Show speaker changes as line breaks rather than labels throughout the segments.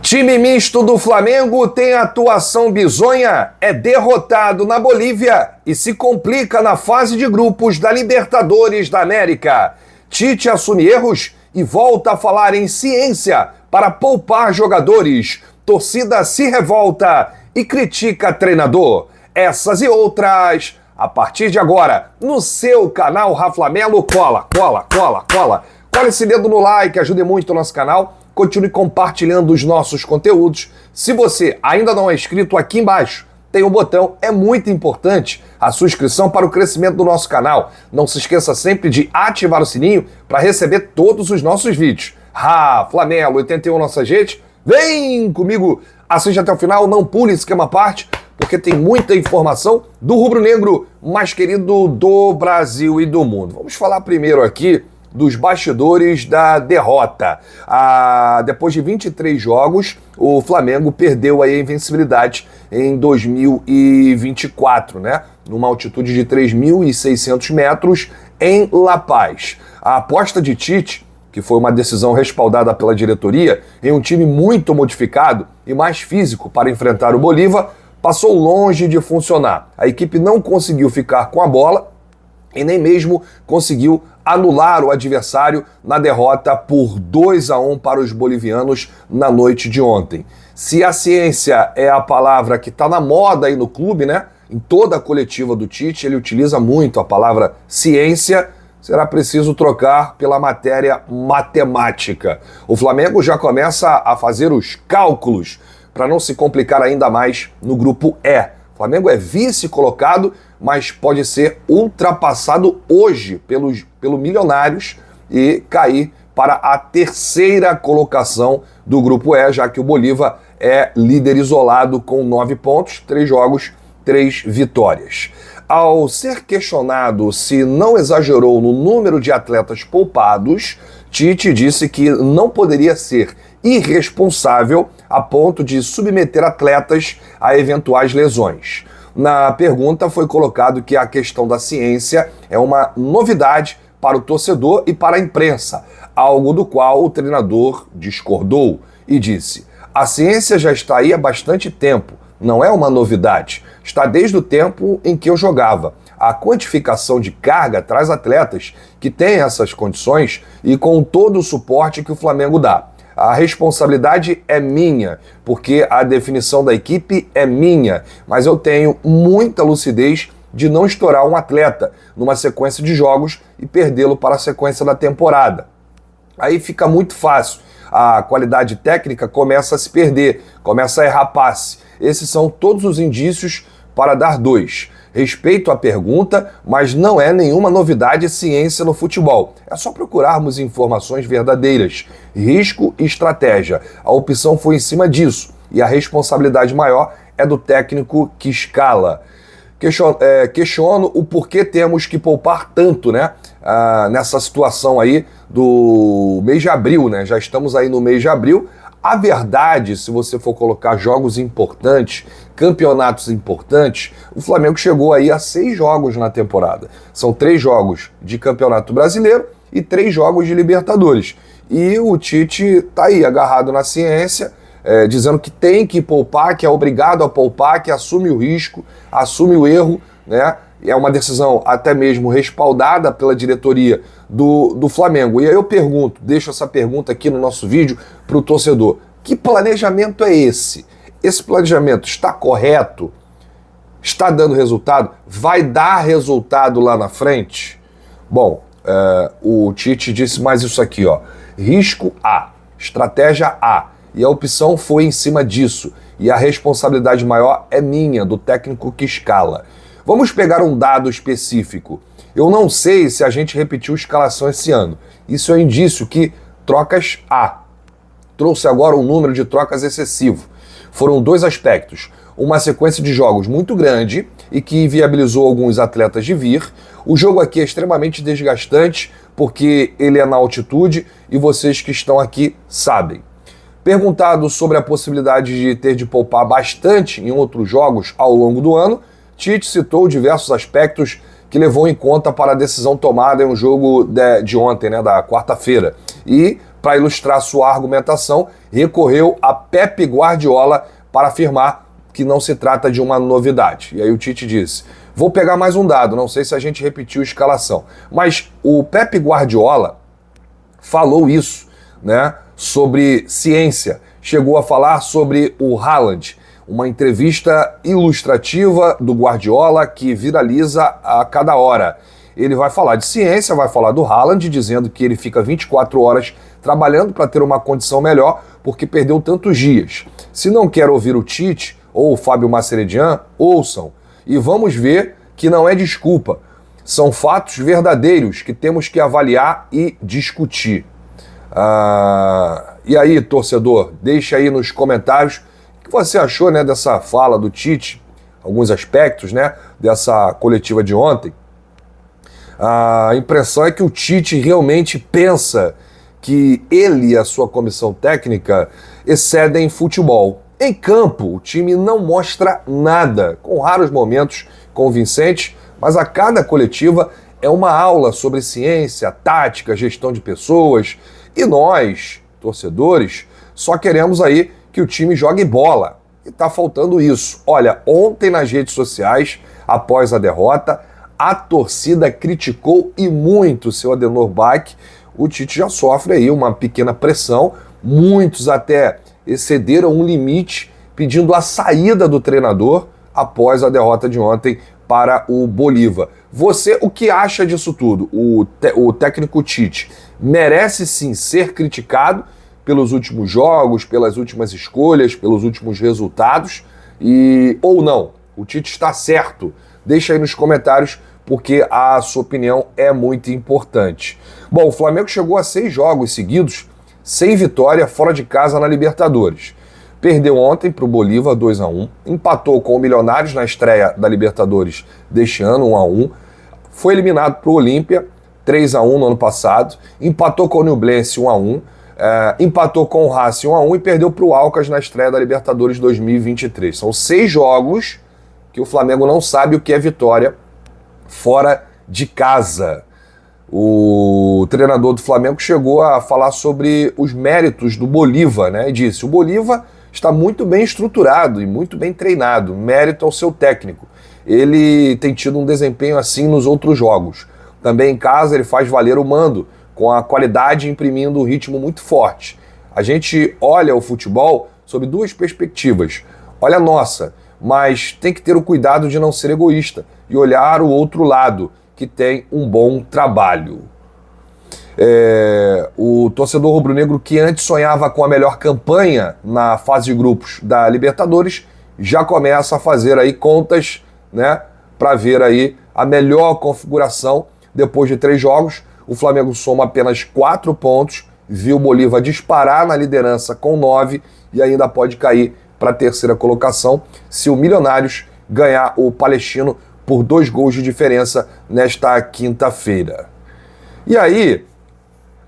Time misto do Flamengo tem atuação bizonha, é derrotado na Bolívia e se complica na fase de grupos da Libertadores da América. Tite assume erros e volta a falar em ciência para poupar jogadores. Torcida se revolta e critica treinador. Essas e outras, a partir de agora, no seu canal Raflamelo. Cola esse dedo no like, ajude muito o nosso canal. Continue compartilhando os nossos conteúdos. Se você ainda não é inscrito, aqui embaixo tem um botão, é muito importante a sua inscrição para o crescimento do nosso canal. Não se esqueça sempre de ativar o sininho para receber todos os nossos vídeos. Raflamelo 81 nossa gente, vem comigo, assiste até o final, não pule esquema à parte, porque tem muita informação do rubro-negro mais querido do Brasil e do mundo. Vamos falar primeiro aqui dos bastidores da derrota. Depois de 23 jogos, o Flamengo perdeu a invencibilidade em 2024, né? Numa altitude de 3.600 metros em La Paz. A aposta de Tite, que foi uma decisão respaldada pela diretoria, em um time muito modificado e mais físico para enfrentar o Bolívar, passou longe de funcionar. A equipe não conseguiu ficar com a bola e nem mesmo conseguiu anular o adversário na derrota por 2-1 para os bolivianos na noite de ontem. Se a ciência é a palavra que está na moda aí no clube, né? Em toda a coletiva do Tite, ele utiliza muito a palavra ciência, será preciso trocar pela matéria matemática. O Flamengo já começa a fazer os cálculos para não se complicar ainda mais no grupo E. O Flamengo é vice-colocado, mas pode ser ultrapassado hoje pelo Milionários e cair para a terceira colocação do grupo E, já que o Bolívar é líder isolado com 9 pontos, 3 jogos, 3 vitórias. Ao ser questionado se não exagerou no número de atletas poupados, Tite disse que não poderia ser irresponsável a ponto de submeter atletas a eventuais lesões. Na pergunta foi colocado que a questão da ciência é uma novidade para o torcedor e para a imprensa, algo do qual o treinador discordou e disse: a ciência já está aí há bastante tempo, não é uma novidade, está desde o tempo em que eu jogava. A quantificação de carga traz atletas que têm essas condições e com todo o suporte que o Flamengo dá. A responsabilidade é minha, porque a definição da equipe é minha, mas eu tenho muita lucidez de não estourar um atleta numa sequência de jogos e perdê-lo para a sequência da temporada. Aí fica muito fácil, a qualidade técnica começa a se perder, começa a errar passe. Esses são todos os indícios para dar 2. Respeito à pergunta, mas não é nenhuma novidade ciência no futebol. É só procurarmos informações verdadeiras, risco e estratégia. A opção foi em cima disso e a responsabilidade maior é do técnico que escala. Questiono o porquê temos que poupar tanto, né? Nessa situação aí do mês de abril, né? Já estamos aí no mês de abril. A verdade, se você for colocar jogos importantes, campeonatos importantes, o Flamengo chegou aí a 6 jogos na temporada. São 3 jogos de Campeonato Brasileiro e 3 jogos de Libertadores. E o Tite tá aí agarrado na ciência, dizendo que tem que poupar, que é obrigado a poupar, que assume o risco, assume o erro, né? É uma decisão até mesmo respaldada pela diretoria do Flamengo. E aí eu pergunto, deixo essa pergunta aqui no nosso vídeo para o torcedor: que planejamento é esse? Esse planejamento está correto? Está dando resultado? Vai dar resultado lá na frente? Bom, o Tite disse mais isso aqui, ó: risco A, estratégia A. E a opção foi em cima disso. E a responsabilidade maior é minha, do técnico que escala. Vamos pegar um dado específico. Eu não sei se a gente repetiu escalação esse ano. Isso é um indício que trocas A. Trouxe agora um número de trocas excessivo. Foram 2 aspectos. Uma sequência de jogos muito grande e que viabilizou alguns atletas de vir. O jogo aqui é extremamente desgastante porque ele é na altitude e vocês que estão aqui sabem. Perguntado sobre a possibilidade de ter de poupar bastante em outros jogos ao longo do ano, Tite citou diversos aspectos que levou em conta para a decisão tomada em um jogo de ontem, né, da quarta-feira. E para ilustrar sua argumentação, recorreu a Pep Guardiola para afirmar que não se trata de uma novidade. E aí o Tite disse: vou pegar mais um dado, não sei se a gente repetiu a escalação, mas o Pep Guardiola falou isso, né, sobre ciência, chegou a falar sobre o Haaland, uma entrevista ilustrativa do Guardiola que viraliza a cada hora. Ele vai falar de ciência, vai falar do Haaland, dizendo que ele fica 24 horas trabalhando para ter uma condição melhor, porque perdeu tantos dias. Se não quer ouvir o Tite ou o Fábio Mascheredian, ouçam. E vamos ver que não é desculpa. São fatos verdadeiros que temos que avaliar e discutir. E aí, torcedor, deixa aí nos comentários o que você achou, né, dessa fala do Tite, alguns aspectos, né, dessa coletiva de ontem. A impressão é que o Tite realmente pensa que ele e a sua comissão técnica excedem futebol. Em campo, o time não mostra nada, com raros momentos convincentes, mas a cada coletiva é uma aula sobre ciência, tática, gestão de pessoas. E nós, torcedores, só queremos aí que o time jogue bola. E tá faltando isso. Olha, ontem nas redes sociais, após a derrota, a torcida criticou e muito o seu Adenor Bach. O Tite já sofre aí uma pequena pressão. Muitos até excederam um limite pedindo a saída do treinador após a derrota de ontem para o Bolívar. Você, o que acha disso tudo? O técnico Tite merece sim ser criticado pelos últimos jogos, pelas últimas escolhas, pelos últimos resultados, ou não? O Tite está certo? Deixa aí nos comentários, porque a sua opinião é muito importante. Bom, o Flamengo chegou a 6 jogos seguidos sem vitória fora de casa na Libertadores. Perdeu ontem para o Bolívar 2-1, empatou com o Milionários na estreia da Libertadores deste ano, 1-1, foi eliminado para o Olímpia 3-1 no ano passado, empatou com o Nublense 1-1, empatou com o Racing 1-1 e perdeu para o Alcas na estreia da Libertadores 2023. São 6 jogos que o Flamengo não sabe o que é vitória fora de casa. O treinador do Flamengo chegou a falar sobre os méritos do Bolívar, né? E disse: o Bolívar está muito bem estruturado e muito bem treinado, mérito ao seu técnico. Ele tem tido um desempenho assim nos outros jogos. Também em casa ele faz valer o mando, com a qualidade imprimindo um ritmo muito forte. A gente olha o futebol sob 2 perspectivas. Olha a nossa, mas tem que ter o cuidado de não ser egoísta e olhar o outro lado, que tem um bom trabalho. O torcedor rubro-negro, que antes sonhava com a melhor campanha na fase de grupos da Libertadores, já começa a fazer aí contas, né, para ver aí a melhor configuração. Depois de 3 jogos, o Flamengo soma apenas 4 pontos, viu o Bolívar disparar na liderança com 9 e ainda pode cair para a 3ª colocação se o Milionários ganhar o Palestino por 2 gols de diferença nesta quinta-feira. E aí,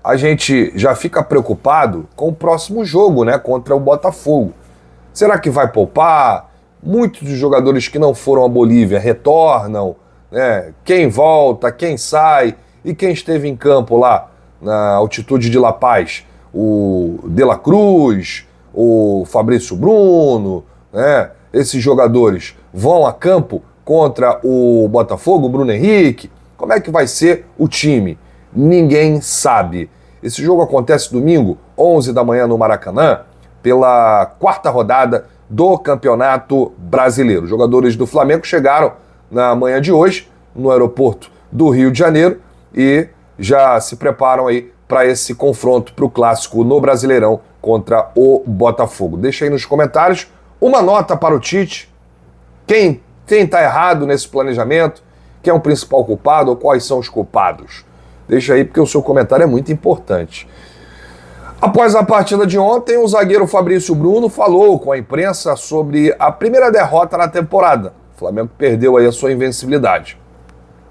a gente já fica preocupado com o próximo jogo, né, contra o Botafogo. Será que vai poupar? Muitos dos jogadores que não foram à Bolívia retornam, né? Quem volta, quem sai, e quem esteve em campo lá na altitude de La Paz? O De La Cruz, o Fabrício Bruno, né? Esses jogadores vão a campo contra o Botafogo, o Bruno Henrique? Como é que vai ser o time? Ninguém sabe. Esse jogo acontece domingo, 11 da manhã no Maracanã, pela 4ª rodada do Campeonato Brasileiro. Os jogadores do Flamengo chegaram na manhã de hoje no aeroporto do Rio de Janeiro e já se preparam aí para esse confronto, para o clássico no Brasileirão contra o Botafogo. Deixa aí nos comentários uma nota para o Tite. Quem está errado nesse planejamento? Quem é o principal culpado ou quais são os culpados? Deixa aí, porque o seu comentário é muito importante. Após a partida de ontem, o zagueiro Fabrício Bruno falou com a imprensa sobre a primeira derrota na temporada. O Flamengo perdeu aí a sua invencibilidade.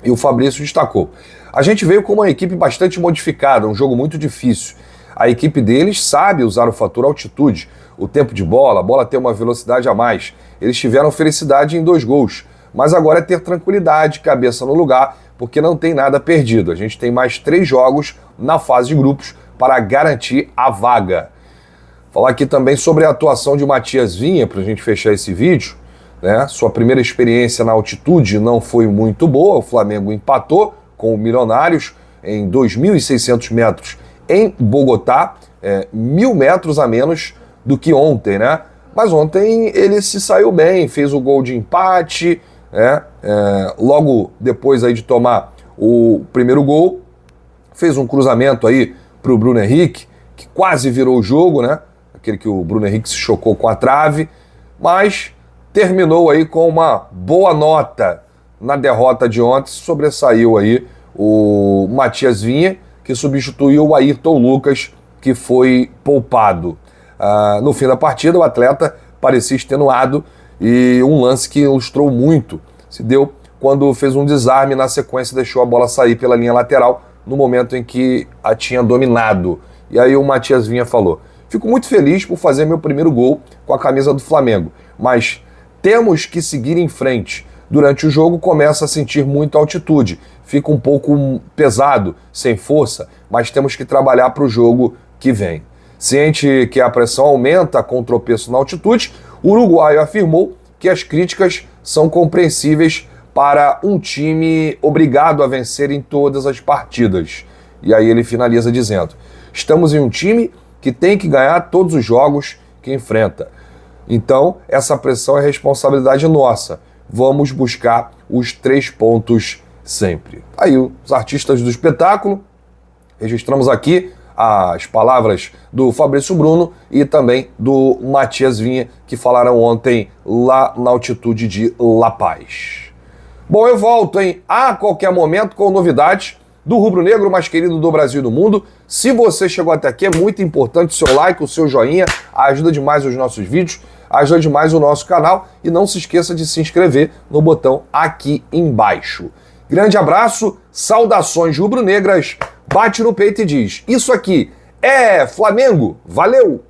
E o Fabrício destacou: a gente veio com uma equipe bastante modificada, um jogo muito difícil. A equipe deles sabe usar o fator altitude, o tempo de bola, a bola tem uma velocidade a mais. Eles tiveram felicidade em 2 gols, mas agora é ter tranquilidade, cabeça no lugar, porque não tem nada perdido. A gente tem mais 3 jogos na fase de grupos para garantir a vaga. Falar aqui também sobre a atuação de Matias Vinha, para a gente fechar esse vídeo, né? Sua primeira experiência na altitude não foi muito boa, o Flamengo empatou com o Milionários em 2.600 metros em Bogotá, 1.000 metros a menos do que ontem, né? Mas ontem ele se saiu bem, fez o gol de empate, né? Logo depois aí de tomar o primeiro gol, fez um cruzamento aí para o Bruno Henrique, que quase virou o jogo, né? Aquele que o Bruno Henrique se chocou com a trave, mas terminou aí com uma boa nota na derrota de ontem, sobressaiu aí o Matias Vinha, que substituiu o Ayrton Lucas, que foi poupado. No fim da partida, o atleta parecia extenuado e um lance que ilustrou muito se deu quando fez um desarme na sequência, deixou a bola sair pela linha lateral no momento em que a tinha dominado. E aí o Matias Vinha falou: fico muito feliz por fazer meu primeiro gol com a camisa do Flamengo, mas temos que seguir em frente. Durante o jogo começa a sentir muita altitude, fica um pouco pesado, sem força, mas temos que trabalhar para o jogo que vem. Ciente que a pressão aumenta com o tropeço na altitude, o uruguaio afirmou que as críticas são compreensíveis para um time obrigado a vencer em todas as partidas. E aí ele finaliza dizendo: estamos em um time que tem que ganhar todos os jogos que enfrenta. Então, essa pressão é responsabilidade nossa. Vamos buscar os 3 pontos sempre. Aí, os artistas do espetáculo, registramos aqui as palavras do Fabrício Bruno e também do Matias Vinha, que falaram ontem lá na altitude de La Paz. Bom, eu volto, a qualquer momento com novidades do rubro-negro mais querido do Brasil e do mundo. Se você chegou até aqui, é muito importante o seu like, o seu joinha, ajuda demais os nossos vídeos, ajuda demais o nosso canal e não se esqueça de se inscrever no botão aqui embaixo. Grande abraço, saudações rubro-negras, bate no peito e diz: isso aqui é Flamengo, valeu!